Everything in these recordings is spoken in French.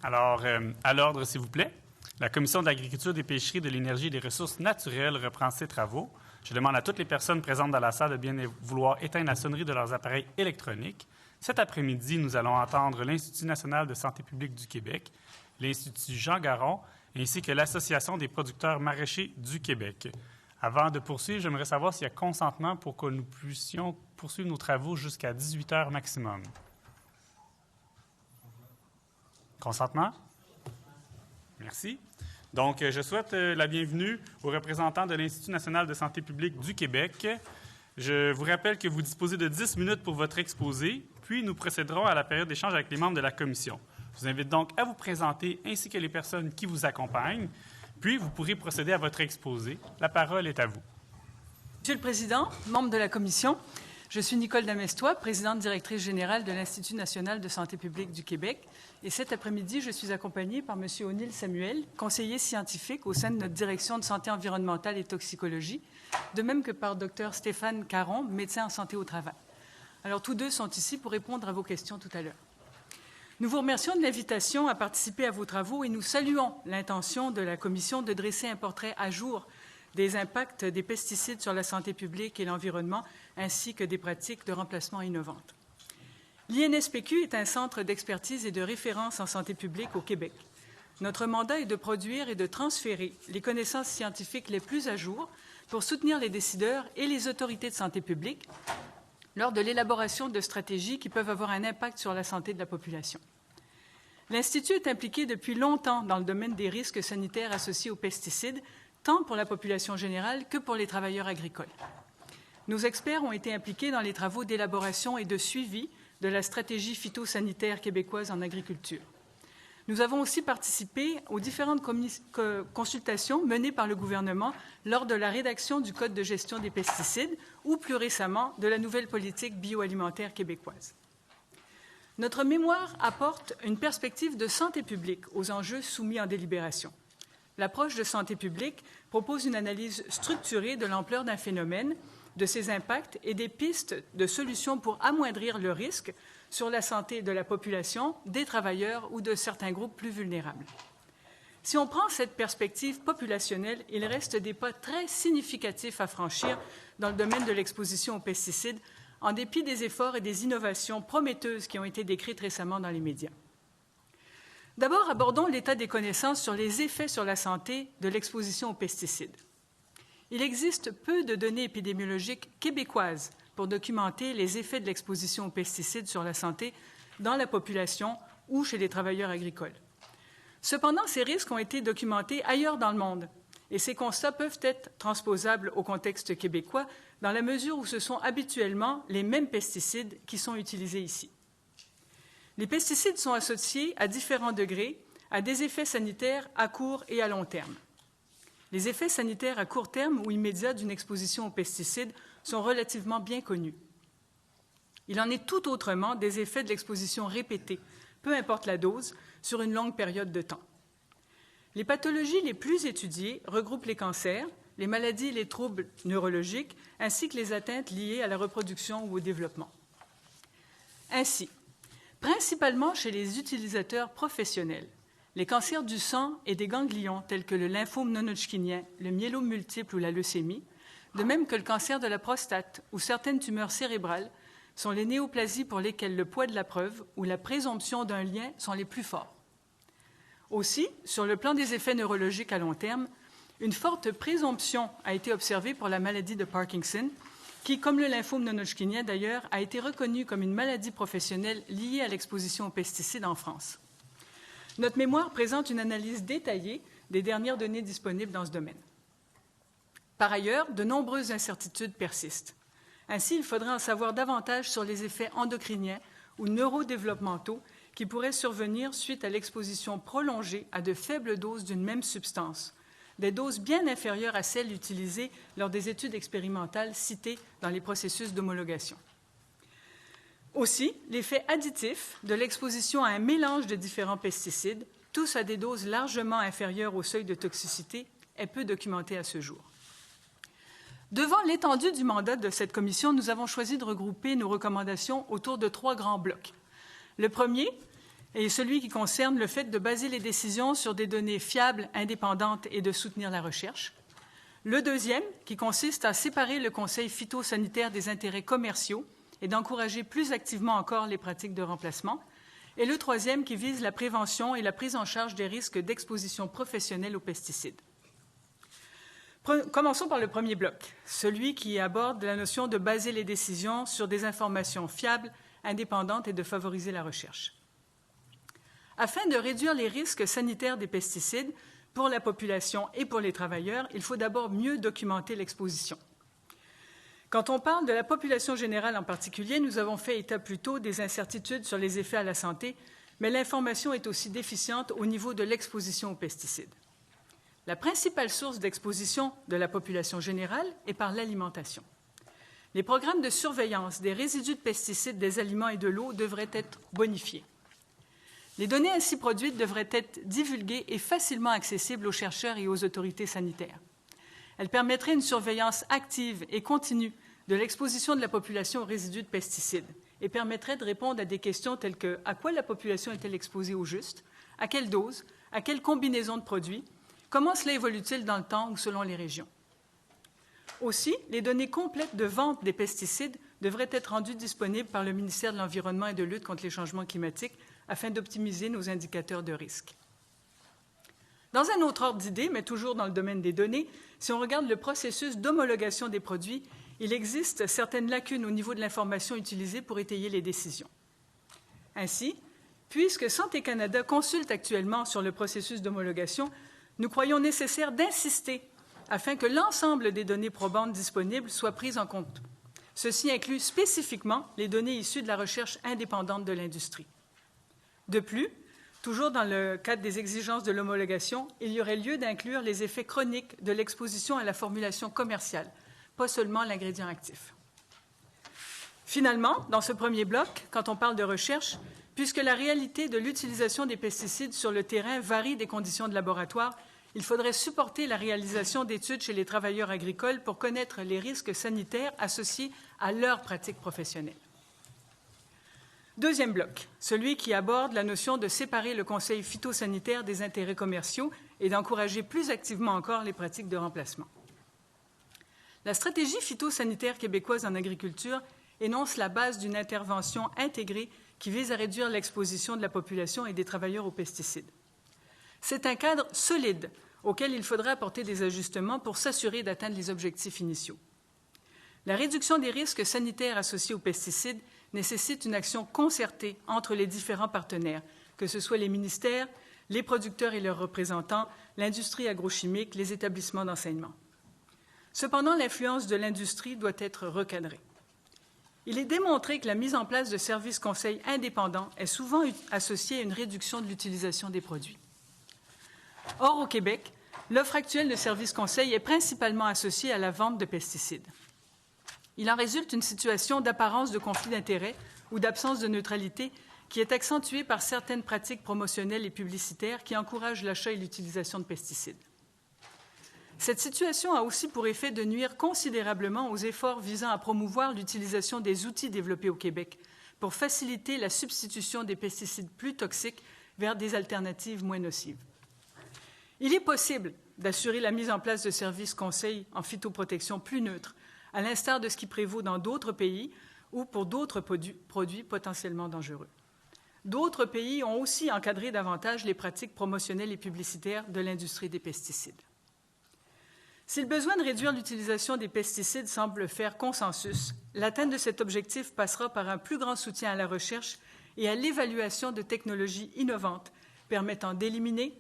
Alors, à l'ordre, s'il vous plaît. La Commission de l'agriculture, des pêcheries, de l'énergie et des ressources naturelles reprend ses travaux. Je demande à toutes les personnes présentes dans la salle de bien vouloir éteindre la sonnerie de leurs appareils électroniques. Cet après-midi, nous allons entendre l'Institut national de santé publique du Québec, l'Institut Jean Garon, ainsi que l'Association des producteurs maraîchers du Québec. Avant de poursuivre, j'aimerais savoir s'il y a consentement pour que nous puissions poursuivre nos travaux jusqu'à 18 heures maximum. Consentement? Merci. Donc, je souhaite la bienvenue aux représentants de l'Institut national de santé publique du Québec. Je vous rappelle que vous disposez de 10 minutes pour votre exposé, puis nous procéderons à la période d'échange avec les membres de la commission. Je vous invite donc à vous présenter ainsi que les personnes qui vous accompagnent, puis vous pourrez procéder à votre exposé. La parole est à vous. Monsieur le Président, membres de la commission, je suis Nicole Damestois, présidente directrice générale de l'Institut national de santé publique du Québec. Et cet après-midi, je suis accompagnée par M. O'Neill Samuel, conseiller scientifique au sein de notre direction de santé environnementale et toxicologie, de même que par Dr Stéphane Caron, médecin en santé au travail. Alors, tous deux sont ici pour répondre à vos questions tout à l'heure. Nous vous remercions de l'invitation à participer à vos travaux et nous saluons l'intention de la Commission de dresser un portrait à jour des impacts des pesticides sur la santé publique et l'environnement, ainsi que des pratiques de remplacement innovantes. L'INSPQ est un centre d'expertise et de référence en santé publique au Québec. Notre mandat est de produire et de transférer les connaissances scientifiques les plus à jour pour soutenir les décideurs et les autorités de santé publique lors de l'élaboration de stratégies qui peuvent avoir un impact sur la santé de la population. L'Institut est impliqué depuis longtemps dans le domaine des risques sanitaires associés aux pesticides, tant pour la population générale que pour les travailleurs agricoles. Nos experts ont été impliqués dans les travaux d'élaboration et de suivi de la stratégie phytosanitaire québécoise en agriculture. Nous avons aussi participé aux différentes consultations menées par le gouvernement lors de la rédaction du Code de gestion des pesticides ou, plus récemment, de la nouvelle politique bioalimentaire québécoise. Notre mémoire apporte une perspective de santé publique aux enjeux soumis en délibération. L'approche de santé publique propose une analyse structurée de l'ampleur d'un phénomène, de ses impacts et des pistes de solutions pour amoindrir le risque sur la santé de la population, des travailleurs ou de certains groupes plus vulnérables. Si on prend cette perspective populationnelle, il reste des pas très significatifs à franchir dans le domaine de l'exposition aux pesticides, en dépit des efforts et des innovations prometteuses qui ont été décrites récemment dans les médias. D'abord, abordons l'état des connaissances sur les effets sur la santé de l'exposition aux pesticides. Il existe peu de données épidémiologiques québécoises pour documenter les effets de l'exposition aux pesticides sur la santé dans la population ou chez les travailleurs agricoles. Cependant, ces risques ont été documentés ailleurs dans le monde et ces constats peuvent être transposables au contexte québécois dans la mesure où ce sont habituellement les mêmes pesticides qui sont utilisés ici. Les pesticides sont associés à différents degrés à des effets sanitaires à court et à long terme. Les effets sanitaires à court terme ou immédiats d'une exposition aux pesticides sont relativement bien connus. Il en est tout autrement des effets de l'exposition répétée, peu importe la dose, sur une longue période de temps. Les pathologies les plus étudiées regroupent les cancers, les maladies et les troubles neurologiques, ainsi que les atteintes liées à la reproduction ou au développement. Ainsi, principalement chez les utilisateurs professionnels, les cancers du sang et des ganglions tels que le lymphome non-hodgkinien, le myélome multiple ou la leucémie, de même que le cancer de la prostate ou certaines tumeurs cérébrales, sont les néoplasies pour lesquelles le poids de la preuve ou la présomption d'un lien sont les plus forts. Aussi, sur le plan des effets neurologiques à long terme, une forte présomption a été observée pour la maladie de Parkinson, qui, comme le lymphome non-hodgkinien d'ailleurs, a été reconnue comme une maladie professionnelle liée à l'exposition aux pesticides en France. Notre mémoire présente une analyse détaillée des dernières données disponibles dans ce domaine. Par ailleurs, de nombreuses incertitudes persistent. Ainsi, il faudrait en savoir davantage sur les effets endocriniens ou neurodéveloppementaux qui pourraient survenir suite à l'exposition prolongée à de faibles doses d'une même substance, des doses bien inférieures à celles utilisées lors des études expérimentales citées dans les processus d'homologation. Aussi, l'effet additif de l'exposition à un mélange de différents pesticides, tous à des doses largement inférieures au seuil de toxicité, est peu documenté à ce jour. Devant l'étendue du mandat de cette commission, nous avons choisi de regrouper nos recommandations autour de 3 grands blocs. Le premier, et celui qui concerne le fait de baser les décisions sur des données fiables, indépendantes et de soutenir la recherche. Le deuxième, qui consiste à séparer le conseil phytosanitaire des intérêts commerciaux et d'encourager plus activement encore les pratiques de remplacement. Et le troisième, qui vise la prévention et la prise en charge des risques d'exposition professionnelle aux pesticides. Commençons par le premier bloc, celui qui aborde la notion de baser les décisions sur des informations fiables, indépendantes et de favoriser la recherche. Afin de réduire les risques sanitaires des pesticides pour la population et pour les travailleurs, il faut d'abord mieux documenter l'exposition. Quand on parle de la population générale en particulier, nous avons fait état plus tôt des incertitudes sur les effets à la santé, mais l'information est aussi déficiente au niveau de l'exposition aux pesticides. La principale source d'exposition de la population générale est par l'alimentation. Les programmes de surveillance des résidus de pesticides des aliments et de l'eau devraient être bonifiés. Les données ainsi produites devraient être divulguées et facilement accessibles aux chercheurs et aux autorités sanitaires. Elles permettraient une surveillance active et continue de l'exposition de la population aux résidus de pesticides et permettraient de répondre à des questions telles que à quoi la population est-elle exposée au juste, à quelle dose, à quelle combinaison de produits, comment cela évolue-t-il dans le temps ou selon les régions. Aussi, les données complètes de vente des pesticides devraient être rendues disponibles par le ministère de l'Environnement et de lutte contre les changements climatiques afin d'optimiser nos indicateurs de risque. Dans un autre ordre d'idée, mais toujours dans le domaine des données, si on regarde le processus d'homologation des produits, il existe certaines lacunes au niveau de l'information utilisée pour étayer les décisions. Ainsi, puisque Santé Canada consulte actuellement sur le processus d'homologation, nous croyons nécessaire d'insister afin que l'ensemble des données probantes disponibles soient prises en compte. Ceci inclut spécifiquement les données issues de la recherche indépendante de l'industrie. De plus, toujours dans le cadre des exigences de l'homologation, il y aurait lieu d'inclure les effets chroniques de l'exposition à la formulation commerciale, pas seulement l'ingrédient actif. Finalement, dans ce premier bloc, quand on parle de recherche, puisque la réalité de l'utilisation des pesticides sur le terrain varie des conditions de laboratoire, il faudrait supporter la réalisation d'études chez les travailleurs agricoles pour connaître les risques sanitaires associés à leurs pratiques professionnelles. Deuxième bloc, celui qui aborde la notion de séparer le conseil phytosanitaire des intérêts commerciaux et d'encourager plus activement encore les pratiques de remplacement. La stratégie phytosanitaire québécoise en agriculture énonce la base d'une intervention intégrée qui vise à réduire l'exposition de la population et des travailleurs aux pesticides. C'est un cadre solide auquel il faudra apporter des ajustements pour s'assurer d'atteindre les objectifs initiaux. La réduction des risques sanitaires associés aux pesticides nécessite une action concertée entre les différents partenaires, que ce soit les ministères, les producteurs et leurs représentants, l'industrie agrochimique, les établissements d'enseignement. Cependant, l'influence de l'industrie doit être recadrée. Il est démontré que la mise en place de services conseils indépendants est souvent associée à une réduction de l'utilisation des produits. Or, au Québec, l'offre actuelle de services conseils est principalement associée à la vente de pesticides. Il en résulte une situation d'apparence de conflit d'intérêts ou d'absence de neutralité qui est accentuée par certaines pratiques promotionnelles et publicitaires qui encouragent l'achat et l'utilisation de pesticides. Cette situation a aussi pour effet de nuire considérablement aux efforts visant à promouvoir l'utilisation des outils développés au Québec pour faciliter la substitution des pesticides plus toxiques vers des alternatives moins nocives. Il est possible d'assurer la mise en place de services conseils en phytoprotection plus neutres, à l'instar de ce qui prévaut dans d'autres pays ou pour d'autres produits potentiellement dangereux. D'autres pays ont aussi encadré davantage les pratiques promotionnelles et publicitaires de l'industrie des pesticides. Si le besoin de réduire l'utilisation des pesticides semble faire consensus, l'atteinte de cet objectif passera par un plus grand soutien à la recherche et à l'évaluation de technologies innovantes permettant d'éliminer,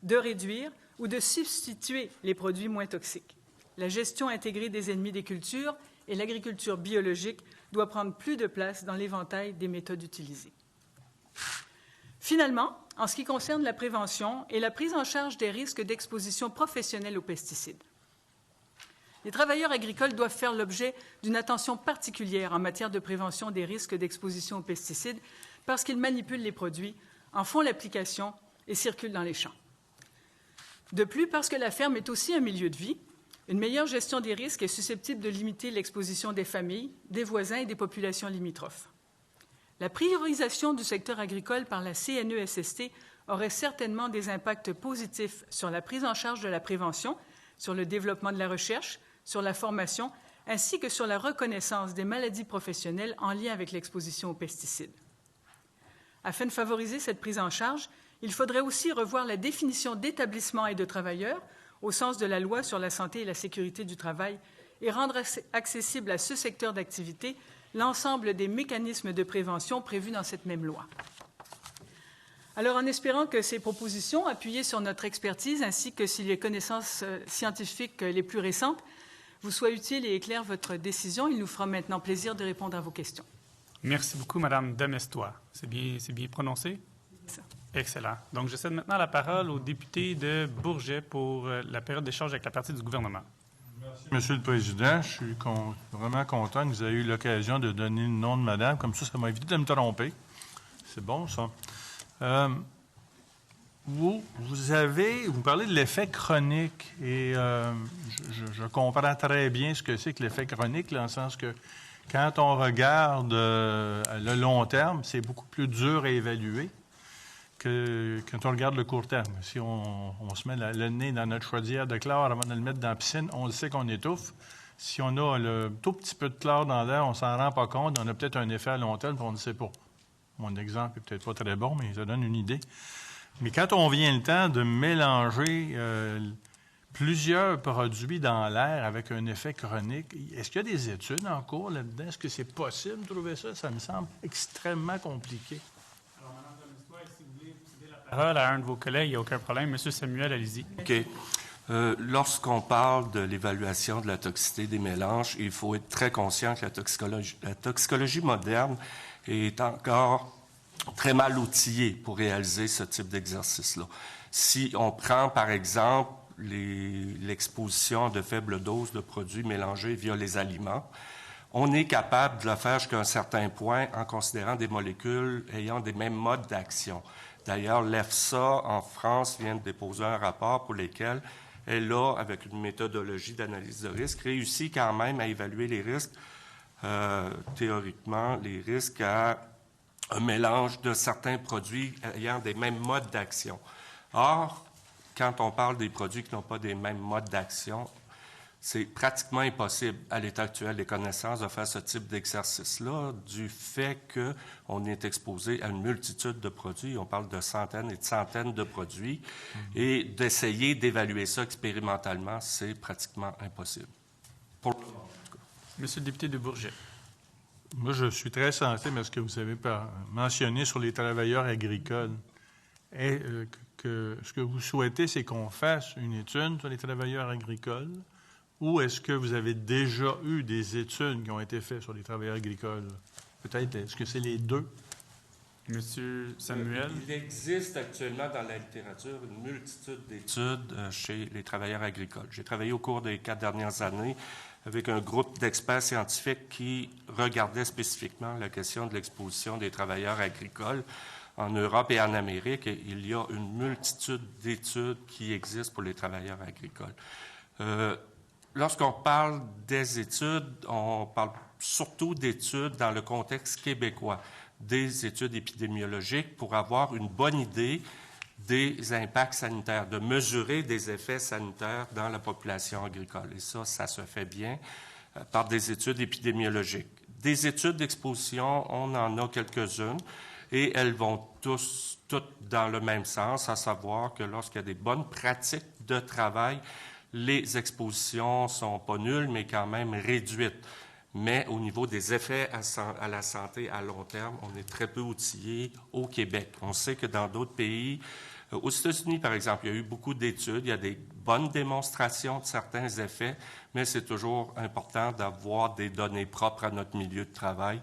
de réduire ou de substituer les produits moins toxiques. La gestion intégrée des ennemis des cultures et l'agriculture biologique doit prendre plus de place dans l'éventail des méthodes utilisées. Finalement, en ce qui concerne la prévention et la prise en charge des risques d'exposition professionnelle aux pesticides, les travailleurs agricoles doivent faire l'objet d'une attention particulière en matière de prévention des risques d'exposition aux pesticides parce qu'ils manipulent les produits, en font l'application et circulent dans les champs. De plus, parce que la ferme est aussi un milieu de vie, une meilleure gestion des risques est susceptible de limiter l'exposition des familles, des voisins et des populations limitrophes. La priorisation du secteur agricole par la CNESST aurait certainement des impacts positifs sur la prise en charge de la prévention, sur le développement de la recherche, sur la formation, ainsi que sur la reconnaissance des maladies professionnelles en lien avec l'exposition aux pesticides. Afin de favoriser cette prise en charge, il faudrait aussi revoir la définition d'établissement et de travailleurs au sens de la loi sur la santé et la sécurité du travail et rendre accessible à ce secteur d'activité l'ensemble des mécanismes de prévention prévus dans cette même loi. Alors, en espérant que ces propositions, appuyées sur notre expertise ainsi que sur les connaissances scientifiques les plus récentes, vous soient utiles et éclairent votre décision, il nous fera maintenant plaisir de répondre à vos questions. Merci beaucoup, Mme Damestois. C'est bien prononcé? C'est ça. Excellent. Donc, je cède maintenant la parole au député de Bourget pour la période d'échange avec la partie du gouvernement. Merci, Monsieur le Président. Je suis vraiment content que vous ayez eu l'occasion de donner le nom de madame. Comme ça m'a évité de me tromper. C'est bon, ça. Vous parlez de l'effet chronique et je comprends très bien ce que c'est que l'effet chronique, là, dans le sens que quand on regarde le long terme, c'est beaucoup plus dur à évaluer que quand on regarde le court terme. Si on se met le nez dans notre chaudière de chlore avant de le mettre dans la piscine, on le sait qu'on étouffe. Si on a le tout petit peu de chlore dans l'air, on ne s'en rend pas compte. On a peut-être un effet à long terme, on ne sait pas. Mon exemple n'est peut-être pas très bon, mais ça donne une idée. Mais quand on vient le temps de mélanger plusieurs produits dans l'air avec un effet chronique, est-ce qu'il y a des études en cours là-dedans? Est-ce que c'est possible de trouver ça? Ça me semble extrêmement compliqué. Alors, Mme Damestois, si vous voulez céder la parole à un de vos collègues, il n'y a aucun problème. Monsieur Samuel, allez-y. OK. Lorsqu'on parle de l'évaluation de la toxicité des mélanges, il faut être très conscient que la toxicologie moderne est encore très mal outillée pour réaliser ce type d'exercice-là. Si on prend, par exemple, l'exposition de faibles doses de produits mélangés via les aliments, on est capable de le faire jusqu'à un certain point en considérant des molécules ayant des mêmes modes d'action. D'ailleurs, l'EFSA, en France, vient de déposer un rapport pour lequel elle a, avec une méthodologie d'analyse de risque, réussi quand même à évaluer les risques, théoriquement, les risques à un mélange de certains produits ayant des mêmes modes d'action. Or, quand on parle des produits qui n'ont pas des mêmes modes d'action, c'est pratiquement impossible à l'état actuel des connaissances de faire ce type d'exercice-là du fait qu'on est exposé à une multitude de produits. On parle de centaines et de centaines de produits. Et d'essayer d'évaluer ça expérimentalement, c'est pratiquement impossible. Pour le moment, en tout cas. Monsieur le député de Bourget. Moi, je suis très sensible à ce que vous avez mentionné sur les travailleurs agricoles. Et ce que vous souhaitez, c'est qu'on fasse une étude sur les travailleurs agricoles, ou est-ce que vous avez déjà eu des études qui ont été faites sur les travailleurs agricoles? Peut-être, est-ce que c'est les deux? Monsieur Samuel. Il existe actuellement dans la littérature une multitude d'études chez les travailleurs agricoles. J'ai travaillé au cours des 4 dernières années avec un groupe d'experts scientifiques qui regardait spécifiquement la question de l'exposition des travailleurs agricoles en Europe et en Amérique. Et il y a une multitude d'études qui existent pour les travailleurs agricoles. Lorsqu'on parle des études, on parle surtout d'études dans le contexte québécois, des études épidémiologiques pour avoir une bonne idée des impacts sanitaires, de mesurer des effets sanitaires dans la population agricole. Et ça se fait bien par des études épidémiologiques. Des études d'exposition, on en a quelques-unes et elles vont toutes dans le même sens, à savoir que lorsqu'il y a des bonnes pratiques de travail, les expositions ne sont pas nulles, mais quand même réduites. Mais au niveau des effets à la santé à long terme, on est très peu outillé au Québec. On sait que dans d'autres pays, aux États-Unis, par exemple, il y a eu beaucoup d'études, il y a des bonnes démonstrations de certains effets, mais c'est toujours important d'avoir des données propres à notre milieu de travail,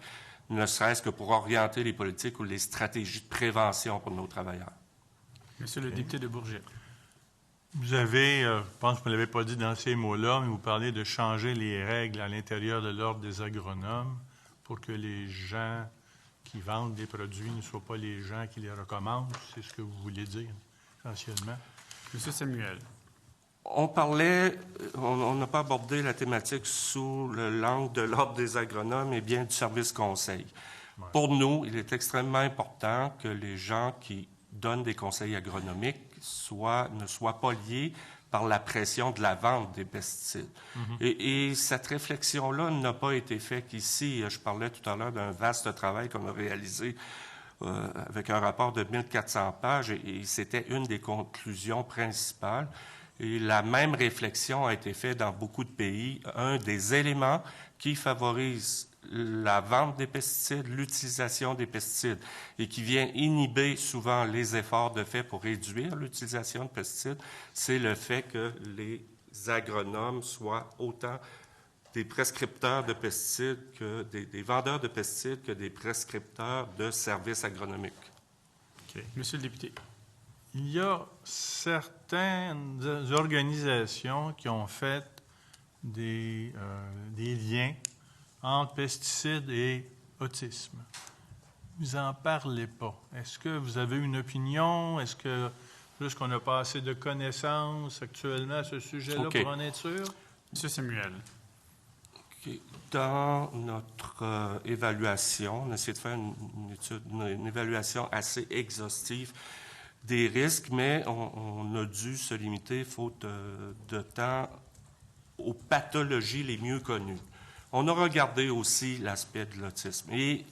ne serait-ce que pour orienter les politiques ou les stratégies de prévention pour nos travailleurs. Monsieur le député de Bourget. Vous avez, je pense que vous ne l'avez pas dit dans ces mots-là, mais vous parlez de changer les règles à l'intérieur de l'Ordre des agronomes pour que les gens qui vendent des produits ne soient pas les gens qui les recommandent. C'est ce que vous vouliez dire, essentiellement. Monsieur Samuel. On n'a pas abordé la thématique sous l'angle de l'Ordre des agronomes, mais bien du service conseil. Ouais. Pour nous, il est extrêmement important que les gens qui donnent des conseils agronomiques ne soient pas liés par la pression de la vente des pesticides. Et cette réflexion-là n'a pas été faite ici. Je parlais tout à l'heure d'un vaste travail qu'on a réalisé avec un rapport de 1400 pages et c'était une des conclusions principales. Et la même réflexion a été faite dans beaucoup de pays. Un des éléments qui favorise la vente des pesticides, l'utilisation des pesticides et qui vient inhiber souvent les efforts de fait pour réduire l'utilisation de pesticides, c'est le fait que les agronomes soient autant des prescripteurs de pesticides que des vendeurs de pesticides que des prescripteurs de services agronomiques. OK. Monsieur le député. Il y a certaines organisations qui ont fait des liens entre pesticides et autisme. Vous n'en parlez pas. Est-ce que vous avez une opinion? Est-ce que plus qu'on n'a pas assez de connaissances actuellement à ce sujet-là pour en être sûr? Monsieur Samuel. Okay. Dans notre évaluation, on a essayé de faire une évaluation assez exhaustive des risques, mais on a dû se limiter, faute de temps, aux pathologies les mieux connues. On a regardé aussi l'aspect de l'autisme. Et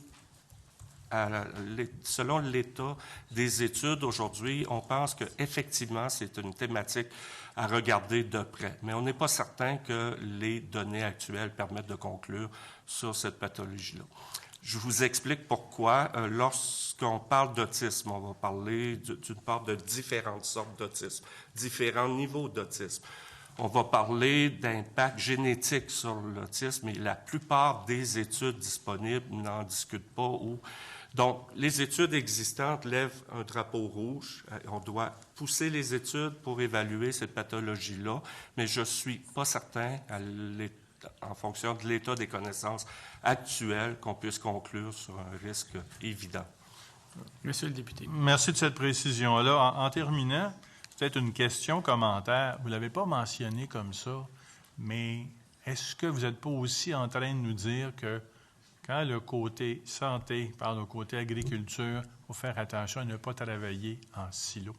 selon l'état des études aujourd'hui, on pense qu'effectivement, c'est une thématique à regarder de près. Mais on n'est pas certain que les données actuelles permettent de conclure sur cette pathologie-là. Je vous explique pourquoi. Lorsqu'on parle d'autisme, on va parler d'une part de différentes sortes d'autisme, différents niveaux d'autisme. On va parler d'impact génétique sur l'autisme et la plupart des études disponibles n'en discutent pas. Donc, les études existantes lèvent un drapeau rouge. On doit pousser les études pour évaluer cette pathologie-là, mais je ne suis pas certain, en fonction de l'état des connaissances actuelles, qu'on puisse conclure sur un risque évident. Monsieur le député. Merci de cette précision-là. En terminant, peut-être une question, commentaire. Vous ne l'avez pas mentionné comme ça, mais est-ce que vous n'êtes pas aussi en train de nous dire que quand le côté santé parle au côté agriculture, il faut faire attention à ne pas travailler en silo?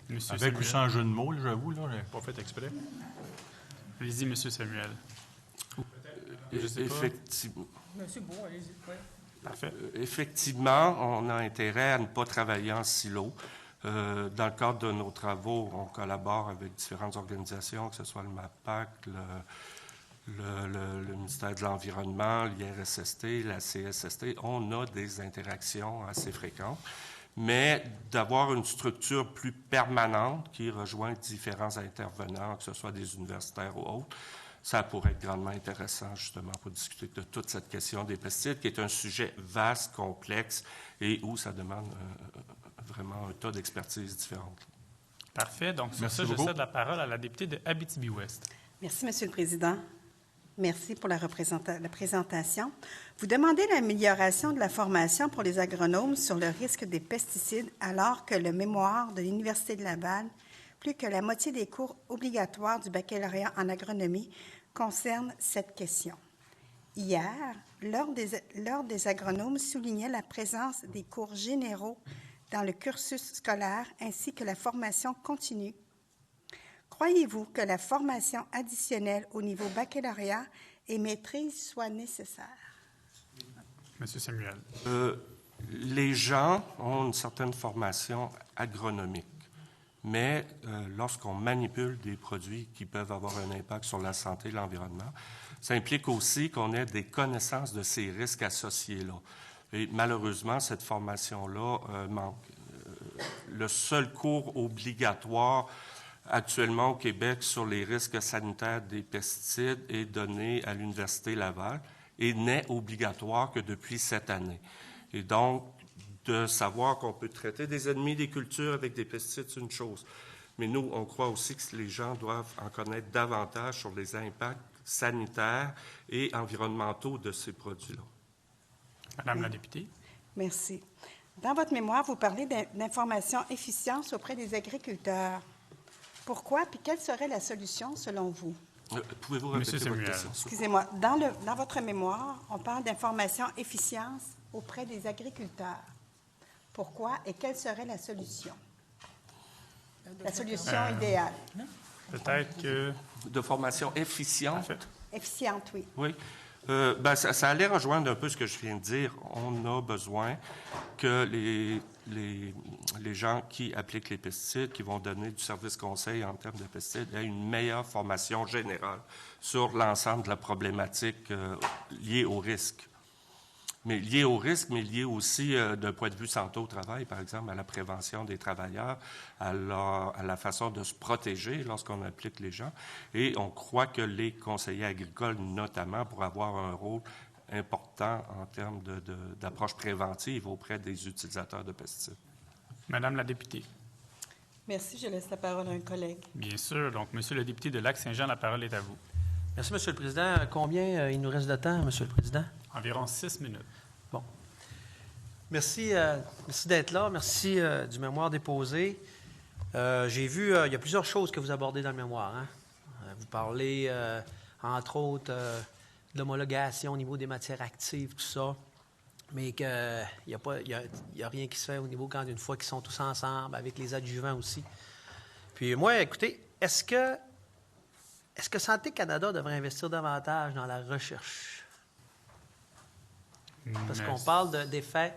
Monsieur Avec Samuel. ou sans jeu de mots, là, j'avoue, je n'ai pas fait exprès. Allez-y, Monsieur Samuel. Je sais pas. Effectivement. C'est beau, allez-y. Ouais. Parfait. Effectivement, on a intérêt à ne pas travailler en silo. Dans le cadre de nos travaux, on collabore avec différentes organisations, que ce soit le MAPAC, le ministère de l'Environnement, l'IRSST, la CSST. On a des interactions assez fréquentes. Mais d'avoir une structure plus permanente qui rejoint différents intervenants, que ce soit des universitaires ou autres, ça pourrait être grandement intéressant, justement, pour discuter de toute cette question des pesticides, qui est un sujet vaste, complexe, et où ça demande vraiment un tas d'expertise différentes. Parfait. Donc, sur Merci ça, beaucoup. je cède la parole à la députée de Abitibi-Ouest. Merci, Monsieur le Président. Merci pour la présentation. Vous demandez l'amélioration de la formation pour les agronomes sur le risque des pesticides, alors que le mémoire de l'Université de Laval, plus que la moitié des cours obligatoires du baccalauréat en agronomie, concerne cette question. Hier, l'Ordre des agronomes soulignait la présence des cours généraux dans le cursus scolaire ainsi que la formation continue. Croyez-vous que la formation additionnelle au niveau baccalauréat et maîtrise soit nécessaire? Monsieur Samuel. Les gens ont une certaine formation agronomique, mais lorsqu'on manipule des produits qui peuvent avoir un impact sur la santé et l'environnement, ça implique aussi qu'on ait des connaissances de ces risques associés-là. Et malheureusement, cette formation-là manque. Le seul cours obligatoire actuellement au Québec sur les risques sanitaires des pesticides est donné à l'Université Laval et n'est obligatoire que depuis cette année. Et donc, de savoir qu'on peut traiter des ennemis des cultures avec des pesticides, c'est une chose. Mais nous, on croit aussi que les gens doivent en connaître davantage sur les impacts sanitaires et environnementaux de ces produits-là. Madame la députée. Merci. Dans votre mémoire, vous parlez d'information efficience auprès des agriculteurs. Pourquoi, puis quelle serait la solution selon vous? Pouvez-vous répéter Monsieur votre Samuel. question? Excusez-moi, dans votre mémoire, on parle d'information efficience auprès des agriculteurs. Pourquoi et quelle serait la solution? La solution idéale. Peut-être que... De formation efficiente? En fait, Efficiente, oui. Oui. Ça allait rejoindre un peu ce que je viens de dire. On a besoin que les gens qui appliquent les pesticides, qui vont donner du service conseil en termes de pesticides, aient une meilleure formation générale sur l'ensemble de la problématique liée au risque. Mais lié aussi d'un point de vue santé au travail, par exemple, à la prévention des travailleurs, à la façon de se protéger lorsqu'on applique les gens. Et on croit que les conseillers agricoles, notamment, pourraient avoir un rôle important en termes d'approche préventive auprès des utilisateurs de pesticides. Madame la députée. Merci, je laisse la parole à un collègue. Bien sûr. Donc, Monsieur le député de Lac-Saint-Jean, la parole est à vous. Merci, M. le Président. Combien il nous reste de temps, M. le Président? Environ 6 minutes. Bon. Merci d'être là. Merci du mémoire déposé. J'ai vu, il y a plusieurs choses que vous abordez dans le mémoire. Hein? Vous parlez, entre autres, de l'homologation au niveau des matières actives, tout ça, mais qu'il n'y a rien qui se fait au niveau quand une fois qu'ils sont tous ensemble, avec les adjuvants aussi. Puis moi, écoutez, est-ce que Santé Canada devrait investir davantage dans la recherche? Parce qu'on parle d'effets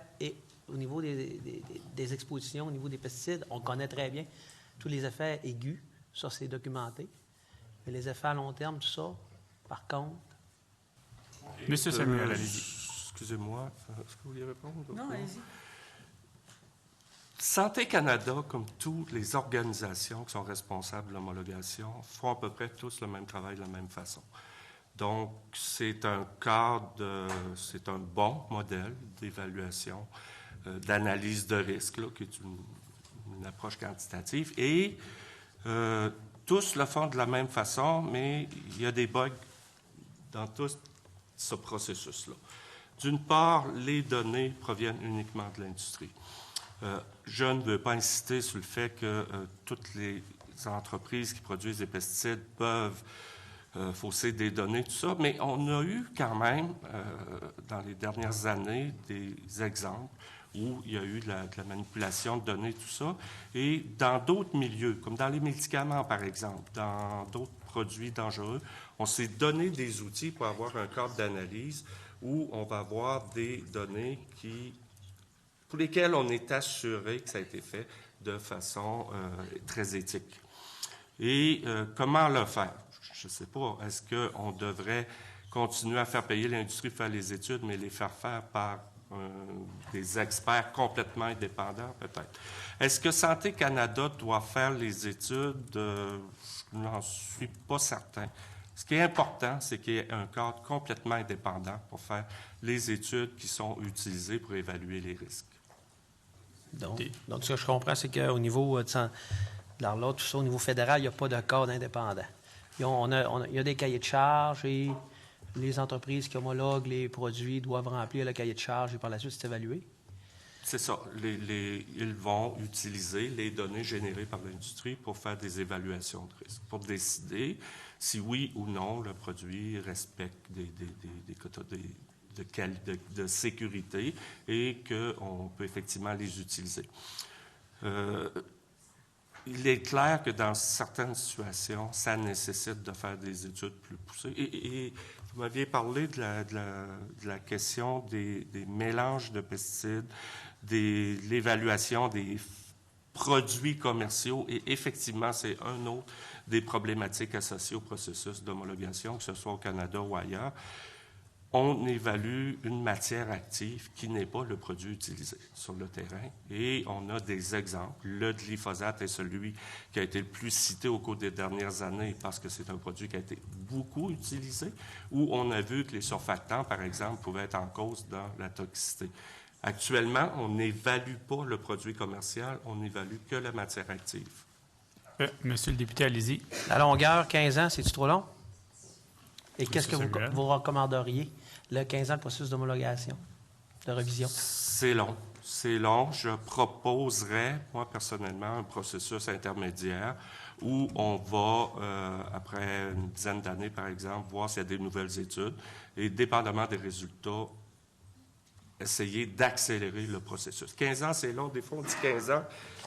au niveau des expositions, au niveau des pesticides, on connaît très bien tous les effets aigus, ça c'est documenté. Mais les effets à long terme, tout ça, par contre... Monsieur Samuel, allez-y. Excusez-moi, est-ce que vous voulez répondre? Non, allez-y. Santé Canada, comme toutes les organisations qui sont responsables de l'homologation, font à peu près tous le même travail de la même façon. Donc, c'est un c'est un bon modèle d'évaluation, d'analyse de risque, là, qui est une approche quantitative. Et tous le font de la même façon, mais il y a des bugs dans tout ce processus-là. D'une part, les données proviennent uniquement de l'industrie. Je ne veux pas insister sur le fait que toutes les entreprises qui produisent des pesticides peuvent fausser des données, tout ça, mais on a eu quand même, dans les dernières années, des exemples où il y a eu de la manipulation de données, tout ça, et dans d'autres milieux, comme dans les médicaments, par exemple, dans d'autres produits dangereux, on s'est donné des outils pour avoir un cadre d'analyse où on va avoir des données pour lesquelles on est assuré que ça a été fait de façon très éthique. Et comment le faire? Je ne sais pas. Est-ce qu'on devrait continuer à faire payer l'industrie pour faire les études, mais les faire faire par des experts complètement indépendants, peut-être? Est-ce que Santé Canada doit faire les études? Je n'en suis pas certain. Ce qui est important, c'est qu'il y ait un cadre complètement indépendant pour faire les études qui sont utilisées pour évaluer les risques. Donc, ce que je comprends, c'est qu'au niveau de l'ARLA, tout ça, au niveau fédéral, il n'y a pas de cadre indépendant. Il y a des cahiers de charges et les entreprises qui homologuent les produits doivent remplir le cahier de charges et par la suite, c'est évalué. C'est ça. Ils vont utiliser les données générées par l'industrie pour faire des évaluations de risque, pour décider si oui ou non le produit respecte des quotas de sécurité et qu'on peut effectivement les utiliser. Il est clair que dans certaines situations, ça nécessite de faire des études plus poussées. Et vous m'aviez parlé de la question des mélanges de pesticides, de l'évaluation des produits commerciaux. Et effectivement, c'est un autre des problématiques associées au processus d'homologation, que ce soit au Canada ou ailleurs. On évalue une matière active qui n'est pas le produit utilisé sur le terrain. Et on a des exemples. Le glyphosate est celui qui a été le plus cité au cours des dernières années parce que c'est un produit qui a été beaucoup utilisé, où on a vu que les surfactants, par exemple, pouvaient être en cause dans la toxicité. Actuellement, on n'évalue pas le produit commercial, on n'évalue que la matière active. Monsieur le député, allez-y. La longueur, 15 ans, c'est-tu trop long? Et qu'est-ce que vous recommanderiez, le 15 ans de processus d'homologation, de révision? C'est long. c'est long. Je proposerais, moi, personnellement, un processus intermédiaire où on va, après une dizaine d'années, par exemple, voir s'il y a des nouvelles études et, dépendamment des résultats, essayer d'accélérer le processus. 15 ans, c'est long. Des fois, on dit 15 ans.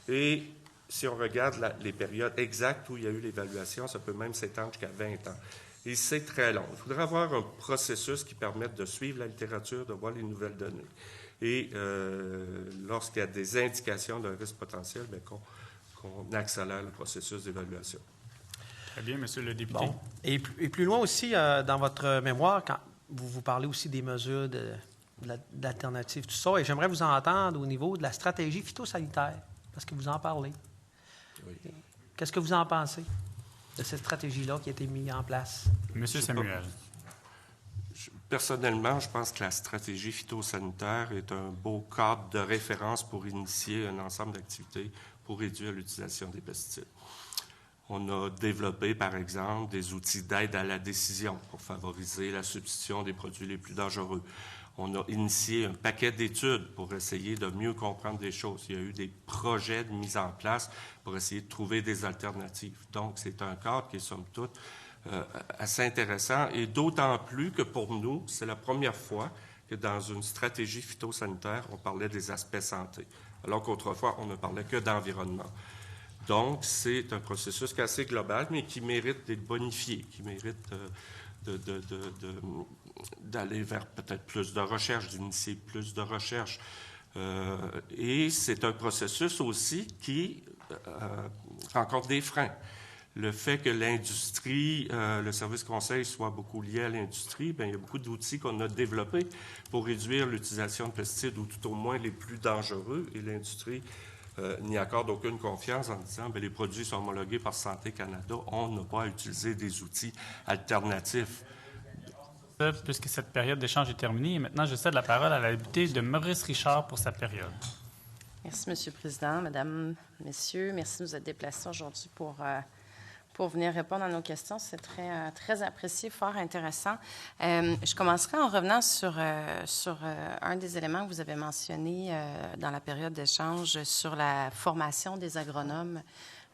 Et si on regarde les périodes exactes où il y a eu l'évaluation, ça peut même s'étendre jusqu'à 20 ans. Et c'est très long. Il faudrait avoir un processus qui permette de suivre la littérature, de voir les nouvelles données. Et lorsqu'il y a des indications d'un risque potentiel, bien, qu'on accélère le processus d'évaluation. Très bien, Monsieur le député. Bon. Et plus loin aussi, dans votre mémoire, quand vous parlez aussi des mesures d'alternatives, tout ça, et j'aimerais vous entendre au niveau de la stratégie phytosanitaire, parce que vous en parlez. Oui. Qu'est-ce que vous en pensez de cette stratégie-là qui a été mise en place? Monsieur Samuel. Personnellement, je pense que la stratégie phytosanitaire est un beau cadre de référence pour initier un ensemble d'activités pour réduire l'utilisation des pesticides. On a développé, par exemple, des outils d'aide à la décision pour favoriser la substitution des produits les plus dangereux. On a initié un paquet d'études pour essayer de mieux comprendre des choses. Il y a eu des projets de mise en place pour essayer de trouver des alternatives. Donc, c'est un cadre qui est, somme toute, assez intéressant, et d'autant plus que pour nous, c'est la première fois que dans une stratégie phytosanitaire, on parlait des aspects santé, alors qu'autrefois, on ne parlait que d'environnement. Donc, c'est un processus qui est assez global, mais qui mérite d'être bonifié, qui mérite d'aller vers peut-être plus de recherche, d'initier plus de recherche. Et c'est un processus aussi qui rencontre des freins. Le fait que l'industrie, le service conseil soit beaucoup lié à l'industrie, bien, il y a beaucoup d'outils qu'on a développés pour réduire l'utilisation de pesticides, ou tout au moins les plus dangereux, et l'industrie n'y accorde aucune confiance en disant bien, les produits sont homologués par Santé Canada, on n'a pas à utiliser des outils alternatifs. Puisque cette période d'échange est terminée, et maintenant je cède la parole à la députée de Maurice Richard pour sa période. Merci, M. le Président. Mesdames, Messieurs, merci de nous être déplacés aujourd'hui pour venir répondre à nos questions. C'est très apprécié, fort intéressant. Je commencerai en revenant sur un des éléments que vous avez mentionné dans la période d'échange sur la formation des agronomes.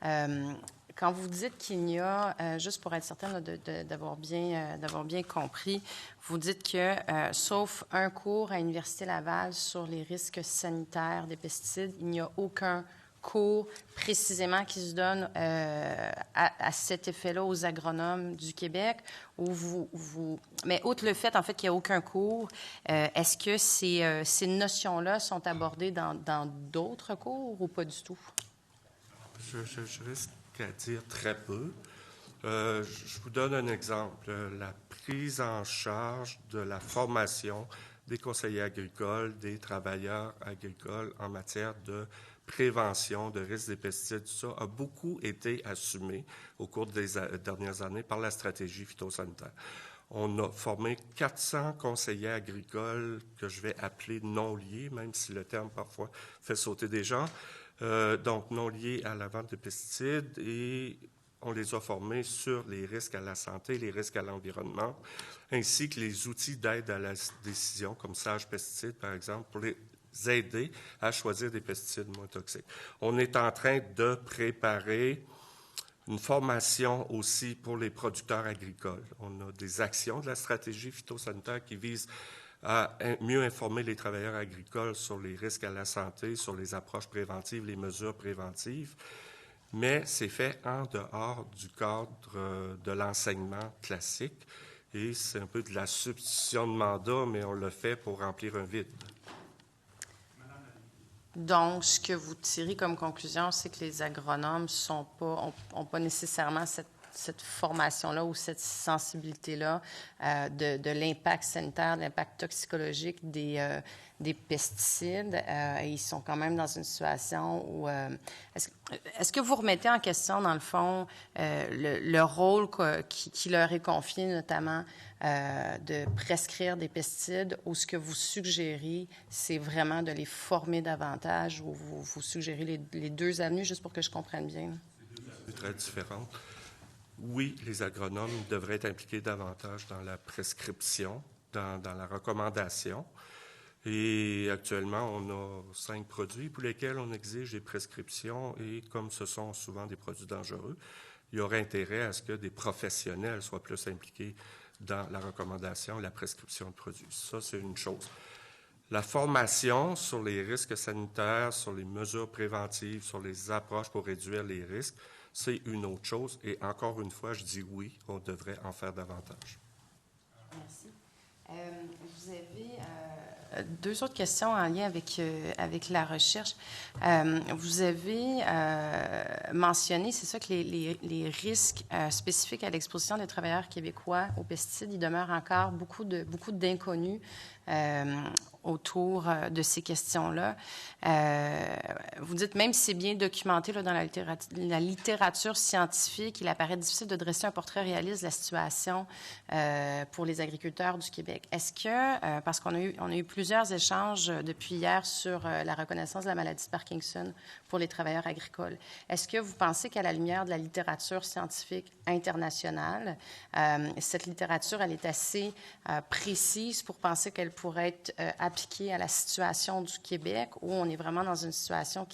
Quand vous dites qu'il y a, juste pour être certaine d'avoir bien compris, vous dites que, sauf un cours à l'Université Laval sur les risques sanitaires des pesticides, il n'y a aucun cours précisément qui se donne à cet effet-là aux agronomes du Québec, mais outre le fait, en fait, qu'il n'y a aucun cours, est-ce que ces notions-là sont abordées dans d'autres cours ou pas du tout? Je risque à dire très peu. Je vous donne un exemple. La prise en charge de la formation des conseillers agricoles, des travailleurs agricoles en matière de prévention de risques des pesticides, tout ça a beaucoup été assumé au cours des dernières années par la stratégie phytosanitaire. On a formé 400 conseillers agricoles que je vais appeler non liés, même si le terme parfois fait sauter des gens. Donc non liés à la vente de pesticides, et on les a formés sur les risques à la santé, les risques à l'environnement, ainsi que les outils d'aide à la décision, comme Sage Pesticides, par exemple, pour les aider à choisir des pesticides moins toxiques. On est en train de préparer une formation aussi pour les producteurs agricoles. On a des actions de la stratégie phytosanitaire qui visent à mieux informer les travailleurs agricoles sur les risques à la santé, sur les approches préventives, les mesures préventives, mais c'est fait en dehors du cadre de l'enseignement classique, et c'est un peu de la substitution de mandat, mais on le fait pour remplir un vide. Donc, ce que vous tirez comme conclusion, c'est que les agronomes n'ont pas nécessairement cette formation-là ou cette sensibilité-là de l'impact sanitaire, de l'impact toxicologique des pesticides. Et ils sont quand même dans une situation où... Est-ce que vous remettez en question, dans le fond, le rôle qui leur est confié, notamment de prescrire des pesticides, ou ce que vous suggérez, c'est vraiment de les former davantage, ou vous suggérez les deux avenues, juste pour que je comprenne bien? C'est très différent. Oui, les agronomes devraient être impliqués davantage dans la prescription, dans la recommandation. Et actuellement, on a 5 produits pour lesquels on exige des prescriptions et comme ce sont souvent des produits dangereux, il y aurait intérêt à ce que des professionnels soient plus impliqués dans la recommandation et la prescription de produits. Ça, c'est une chose. La formation sur les risques sanitaires, sur les mesures préventives, sur les approches pour réduire les risques, c'est une autre chose. Et encore une fois, je dis oui, on devrait en faire davantage. Merci. Vous avez 2 autres questions en lien avec la recherche. Vous avez mentionné, c'est ça, que les risques spécifiques à l'exposition des travailleurs québécois aux pesticides, il demeure encore beaucoup d'inconnus autour de ces questions-là. Vous dites, même si c'est bien documenté là, dans la littérature scientifique, il apparaît difficile de dresser un portrait réaliste de la situation pour les agriculteurs du Québec. Est-ce que, parce qu'on a eu plusieurs échanges depuis hier sur la reconnaissance de la maladie de Parkinson pour les travailleurs agricoles, est-ce que vous pensez qu'à la lumière de la littérature scientifique internationale, cette littérature, elle est assez précise pour penser qu'elle pourrait être appliquée à la situation du Québec, où on est vraiment dans une situation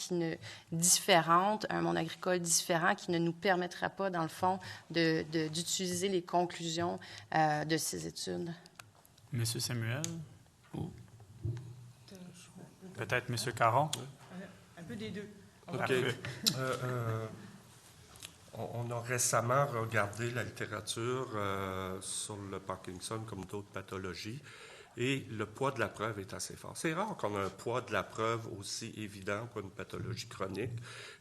différente, un monde agricole différent, qui ne nous permettra pas, dans le fond, d'utiliser les conclusions de ces études? Monsieur Samuel? Ou peut-être Monsieur Caron? Un peu des deux. OK. On a récemment regardé la littérature sur le Parkinson comme d'autres pathologies et le poids de la preuve est assez fort. C'est rare qu'on ait un poids de la preuve aussi évident pour une pathologie chronique.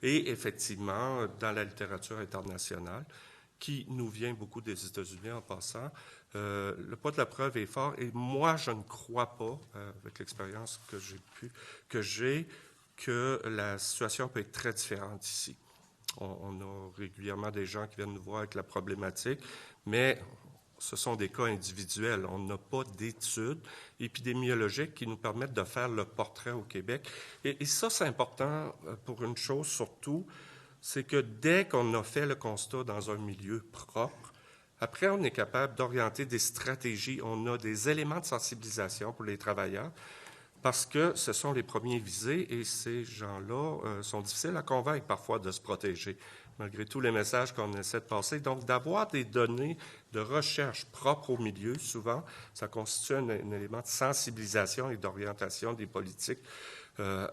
Et effectivement, dans la littérature internationale, qui nous vient beaucoup des États-Unis en passant, le poids de la preuve est fort. Et moi, je ne crois pas, avec l'expérience que j'ai, que la situation peut être très différente ici. On a régulièrement des gens qui viennent nous voir avec la problématique, mais ce sont des cas individuels. On n'a pas d'études épidémiologiques qui nous permettent de faire le portrait au Québec. Et ça, c'est important pour une chose surtout, c'est que dès qu'on a fait le constat dans un milieu propre, après, on est capable d'orienter des stratégies. On a des éléments de sensibilisation pour les travailleurs parce que ce sont les premiers visés et ces gens-là sont difficiles à convaincre parfois de se protéger, malgré tous les messages qu'on essaie de passer. Donc, d'avoir des données de recherche propres au milieu, souvent, ça constitue un élément de sensibilisation et d'orientation des politiques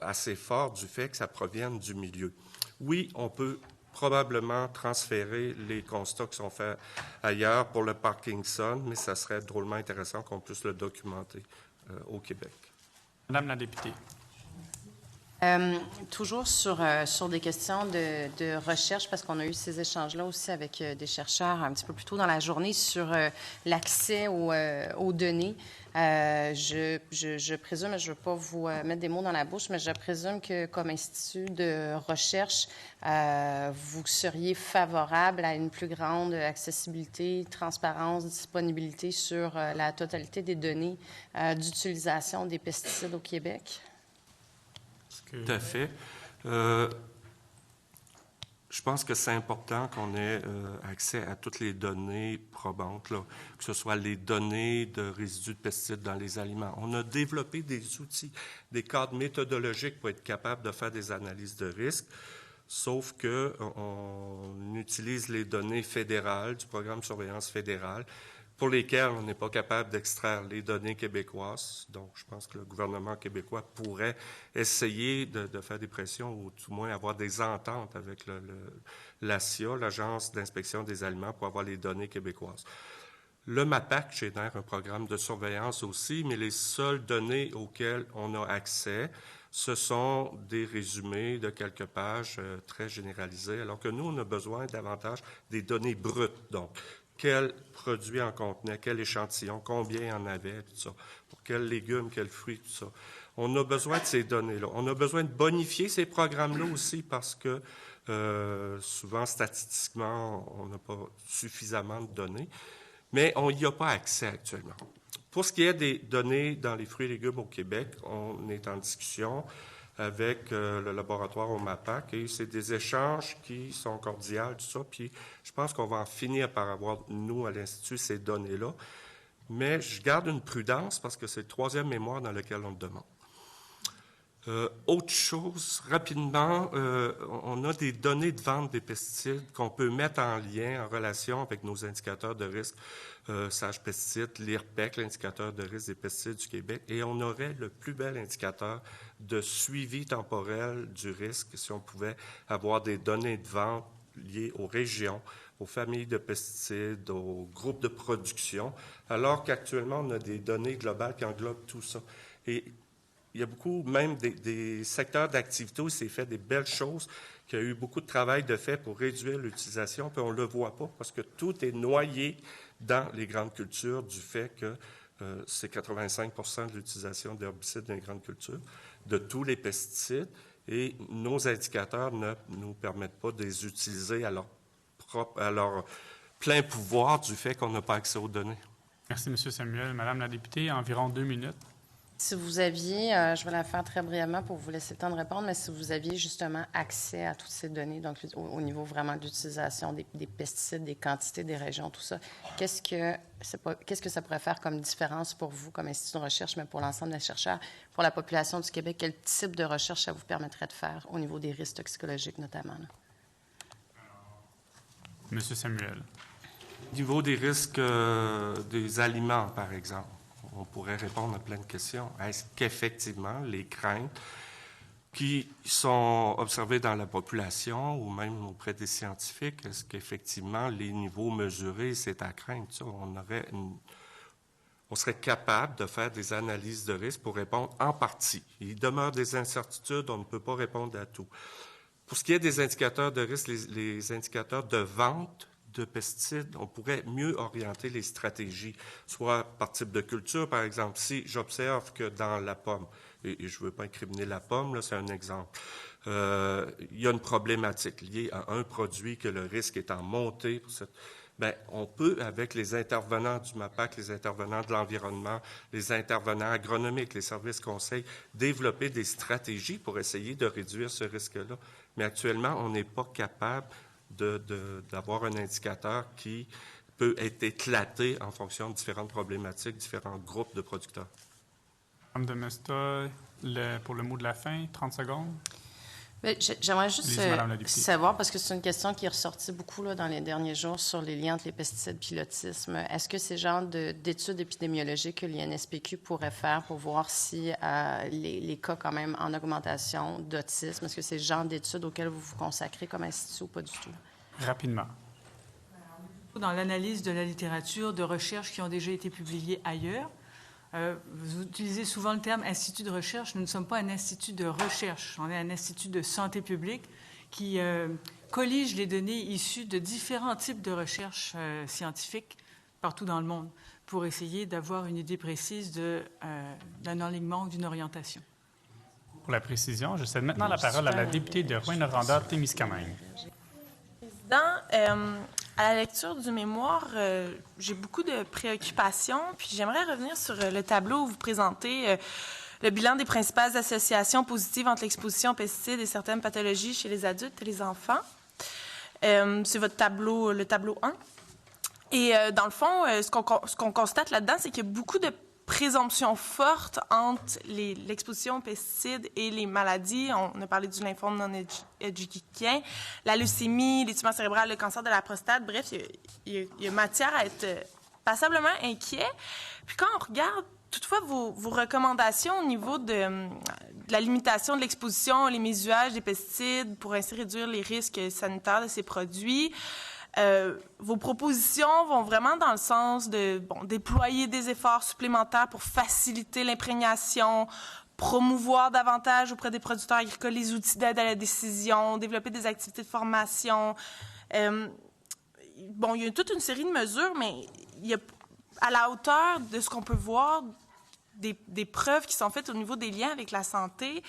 assez fort du fait que ça provienne du milieu. Oui, on peut probablement transférer les constats qui sont faits ailleurs pour le Parkinson, mais ça serait drôlement intéressant qu'on puisse le documenter au Québec. Madame la députée. Toujours sur des questions de recherche, parce qu'on a eu ces échanges-là aussi avec des chercheurs un petit peu plus tôt dans la journée sur l'accès aux données. Je présume, je ne veux pas vous mettre des mots dans la bouche, mais je présume que comme institut de recherche, vous seriez favorable à une plus grande accessibilité, transparence, disponibilité sur la totalité des données d'utilisation des pesticides au Québec? Tout à fait. Je pense que c'est important qu'on ait accès à toutes les données probantes, là, que ce soit les données de résidus de pesticides dans les aliments. On a développé des outils, des cadres méthodologiques pour être capable de faire des analyses de risque, sauf qu'on utilise les données fédérales du programme de surveillance fédérale pour lesquels on n'est pas capable d'extraire les données québécoises. Donc, je pense que le gouvernement québécois pourrait essayer de faire des pressions ou tout moins avoir des ententes avec l'ASIA, l'Agence d'inspection des aliments, pour avoir les données québécoises. Le MAPAC génère un programme de surveillance aussi, mais les seules données auxquelles on a accès, ce sont des résumés de quelques pages très généralisés, alors que nous, on a besoin davantage des données brutes. Donc, quel produit en contenait, quel échantillon, combien il y en avait, tout ça, pour quels légumes, quels fruits, tout ça. On a besoin de ces données-là. On a besoin de bonifier ces programmes-là aussi parce que souvent, statistiquement, on n'a pas suffisamment de données, mais on n'y a pas accès actuellement. Pour ce qui est des données dans les fruits et légumes au Québec, on est en discussion avec le laboratoire au MAPAC, et c'est des échanges qui sont cordiales, tout ça, puis je pense qu'on va en finir par avoir, nous, à l'Institut, ces données-là. mais je garde une prudence parce que c'est le troisième mémoire dans lequel on le demande. Autre chose, rapidement, on a des données de vente des pesticides qu'on peut mettre en lien, en relation avec nos indicateurs de risque, Sage Pesticides, l'IRPEC, l'indicateur de risque des pesticides du Québec, et on aurait le plus bel indicateur de suivi temporel du risque si on pouvait avoir des données de vente liées aux régions, aux familles de pesticides, aux groupes de production, alors qu'actuellement, on a des données globales qui englobent tout ça. Et il y a beaucoup, même des secteurs d'activité où il s'est fait des belles choses, qu'il y a eu beaucoup de travail de fait pour réduire l'utilisation, puis on ne le voit pas parce que tout est noyé dans les grandes cultures du fait que c'est 85 de l'utilisation d'herbicides dans les grandes cultures, de tous les pesticides, et nos indicateurs ne nous permettent pas de les utiliser à leur plein pouvoir du fait qu'on n'a pas accès aux données. Merci, M. Samuel. Madame la députée, environ 2 minutes. Si vous aviez, je vais la faire très brièvement pour vous laisser le temps de répondre, mais si vous aviez justement accès à toutes ces données, donc au niveau vraiment de l'utilisation des pesticides, des quantités, des régions, tout ça, qu'est-ce que ça pourrait faire comme différence pour vous, comme institut de recherche, mais pour l'ensemble des chercheurs, pour la population du Québec? Quel type de recherche ça vous permettrait de faire au niveau des risques toxicologiques notamment? Là? M. Samuel. Au niveau des risques des aliments, par exemple, on pourrait répondre à plein de questions. Est-ce qu'effectivement, les craintes qui sont observées dans la population ou même auprès des scientifiques, est-ce qu'effectivement, les niveaux mesurés, c'est à craindre? Ça, on serait capable de faire des analyses de risque pour répondre en partie. Il demeure des incertitudes, on ne peut pas répondre à tout. Pour ce qui est des indicateurs de risque, les indicateurs de vente de pesticides, on pourrait mieux orienter les stratégies, soit par type de culture, par exemple. Si j'observe que dans la pomme, et je ne veux pas incriminer la pomme, là, c'est un exemple, il y a une problématique liée à un produit que le risque est en montée. Bien, on peut, avec les intervenants du MAPAC, les intervenants de l'environnement, les intervenants agronomiques, les services conseils, développer des stratégies pour essayer de réduire ce risque-là. Mais actuellement, on n'est pas capable d'avoir un indicateur qui peut être éclaté en fonction de différentes problématiques, différents groupes de producteurs. Mme de Mesta, pour le mot de la fin, 30 secondes. J'aimerais juste savoir, parce que c'est une question qui est ressortie beaucoup là, dans les derniers jours sur les liens entre les pesticides et l'autisme. Est-ce que c'est le genre d'études épidémiologiques que l'INSPQ pourrait faire pour voir si les cas quand même en augmentation d'autisme, est-ce que c'est le genre d'études auxquelles vous vous consacrez comme institut ou pas du tout? Rapidement. Dans l'analyse de la littérature, de recherches qui ont déjà été publiées ailleurs, vous utilisez souvent le terme institut de recherche. Nous ne sommes pas un institut de recherche. On est un institut de santé publique qui collige les données issues de différents types de recherches scientifiques partout dans le monde pour essayer d'avoir une idée précise d'un enlignement ou d'une orientation. Pour la précision, je cède maintenant la parole à la députée de Rouyn-Noranda-Témiscamingue. À la lecture du mémoire, j'ai beaucoup de préoccupations, puis j'aimerais revenir sur le tableau où vous présentez le bilan des principales associations positives entre l'exposition aux pesticides et certaines pathologies chez les adultes et les enfants. C'est votre tableau, le tableau 1. Et dans le fond, ce qu'on constate là-dedans, c'est qu'il y a beaucoup de présomption forte entre l'exposition aux pesticides et les maladies. On a parlé du lymphome non-Hodgkinien, la leucémie, les tumeurs cérébrales, le cancer de la prostate. Bref, il y a matière à être passablement inquiet. Puis quand on regarde toutefois vos recommandations au niveau de la limitation de l'exposition, les mésuages des pesticides pour ainsi réduire les risques sanitaires de ces produits, vos propositions vont vraiment dans le sens de déployer des efforts supplémentaires pour faciliter l'imprégnation, promouvoir davantage auprès des producteurs agricoles les outils d'aide à la décision, développer des activités de formation. Il y a toute une série de mesures, mais il y a, à la hauteur de ce qu'on peut voir, des preuves qui sont faites au niveau des liens avec la santé,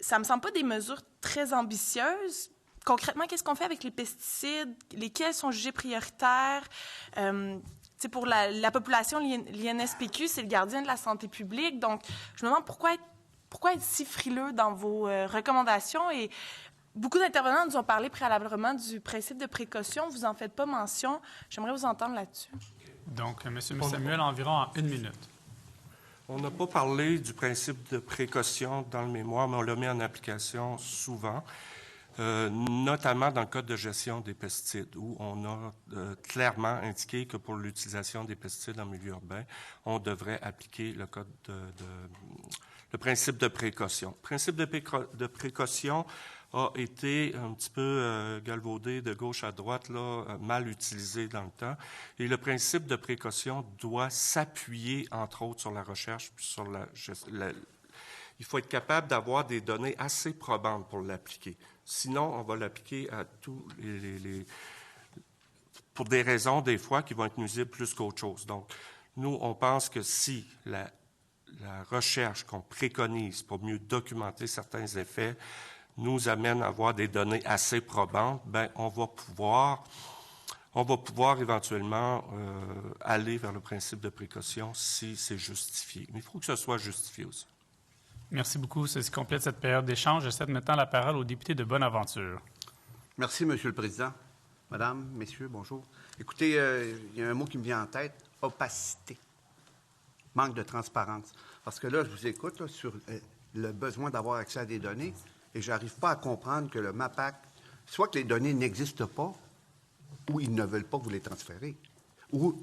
ça me semble pas des mesures très ambitieuses. Concrètement, qu'est-ce qu'on fait avec les pesticides? Lesquels sont jugés prioritaires? Pour la population, l'INSPQ, c'est le gardien de la santé publique. Donc, je me demande pourquoi être si frileux dans vos recommandations. Et beaucoup d'intervenants nous ont parlé préalablement du principe de précaution. Vous n'en faites pas mention. J'aimerais vous entendre là-dessus. Donc, M. Samuel, environ en 1 minute. On n'a pas parlé du principe de précaution dans le mémoire, mais on le met en application souvent, notamment dans le code de gestion des pesticides, où on a clairement indiqué que pour l'utilisation des pesticides en milieu urbain, on devrait appliquer le code le principe de précaution. Le principe de précaution a été un petit peu galvaudé de gauche à droite, là, mal utilisé dans le temps. Et le principe de précaution doit s'appuyer, entre autres, sur la recherche, puis sur il faut être capable d'avoir des données assez probantes pour l'appliquer. Sinon, on va l'appliquer à tous pour des raisons, des fois, qui vont être nuisibles plus qu'autre chose. Donc, nous, on pense que si la recherche qu'on préconise pour mieux documenter certains effets nous amène à avoir des données assez probantes, bien, on va pouvoir éventuellement aller vers le principe de précaution si c'est justifié. Mais il faut que ce soit justifié aussi. Merci beaucoup. Ceci complète cette période d'échange. Je cède maintenant la parole au député de Bonaventure. Merci, Monsieur le Président. Madame, Messieurs, bonjour. Écoutez, il y a un mot qui me vient en tête, opacité. Manque de transparence. Parce que là, je vous écoute là, sur le besoin d'avoir accès à des données et je n'arrive pas à comprendre que le MAPAC, soit que les données n'existent pas ou ils ne veulent pas que vous les transférez, ou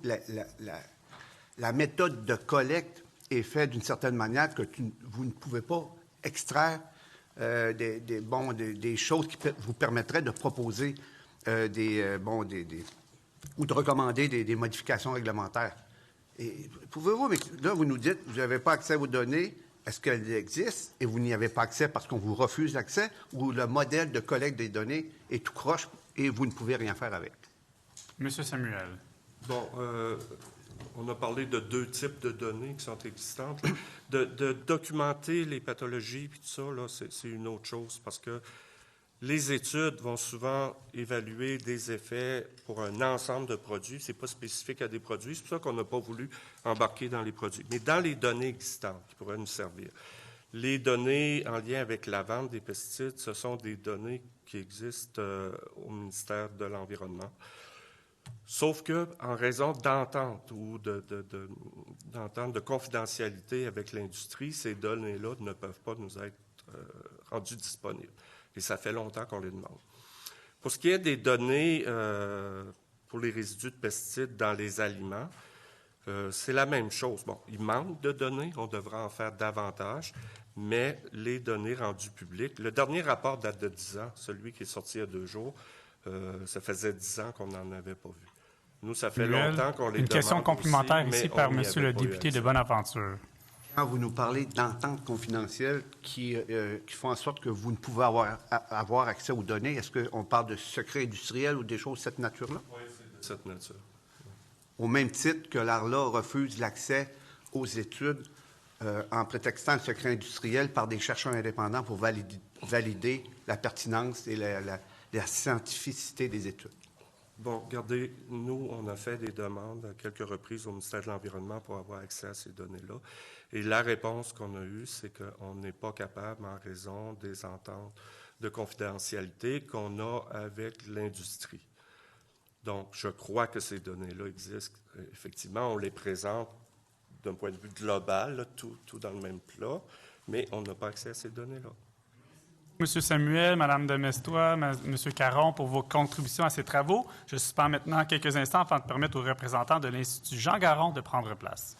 la méthode de collecte est faite d'une certaine manière que vous ne pouvez pas extraire des choses qui vous permettraient de proposer ou de recommander des modifications réglementaires. Et pouvez-vous, mais là, vous nous dites que vous n'avez pas accès aux données. Est-ce qu'elles existent et vous n'y avez pas accès parce qu'on vous refuse l'accès ou le modèle de collecte des données est tout croche et vous ne pouvez rien faire avec? Monsieur Samuel. Bon, on a parlé de 2 types de données qui sont existantes. De documenter les pathologies puis tout ça, là, c'est une autre chose parce que les études vont souvent évaluer des effets pour un ensemble de produits. Ce n'est pas spécifique à des produits. C'est pour ça qu'on n'a pas voulu embarquer dans les produits. Mais dans les données existantes qui pourraient nous servir, les données en lien avec la vente des pesticides, ce sont des données qui existent au ministère de l'Environnement. Sauf que, en raison d'entente ou d'entente de confidentialité avec l'industrie, ces données-là ne peuvent pas nous être rendues disponibles. Et ça fait longtemps qu'on les demande. Pour ce qui est des données pour les résidus de pesticides dans les aliments, c'est la même chose. Bon, il manque de données, on devra en faire davantage, mais les données rendues publiques, le dernier rapport date de 10 ans, celui qui est sorti il y a 2 jours, ça faisait 10 ans qu'on n'en avait pas vu. Nous, ça fait longtemps qu'on les demande. Une question complémentaire aussi, ici par Monsieur le député de Bonaventure. Quand vous nous parlez d'ententes confidentielles qui font en sorte que vous ne pouvez avoir accès aux données, est-ce qu'on parle de secret industriel ou des choses de cette nature-là? Oui, c'est de cette nature. Au même titre que l'ARLA refuse l'accès aux études en prétextant le secret industriel par des chercheurs indépendants pour valider la pertinence et la scientificité des études. Bon, regardez, nous, on a fait des demandes à quelques reprises au ministère de l'Environnement pour avoir accès à ces données-là. Et la réponse qu'on a eue, c'est qu'on n'est pas capable en raison des ententes de confidentialité qu'on a avec l'industrie. Donc, je crois que ces données-là existent. Effectivement, on les présente d'un point de vue global, là, tout dans le même plat, mais on n'a pas accès à ces données-là. Monsieur Samuel, Madame de Mestoy, Monsieur Caron, pour vos contributions à ces travaux. Je suspends maintenant quelques instants afin de permettre aux représentants de l'Institut Jean Garon de prendre place.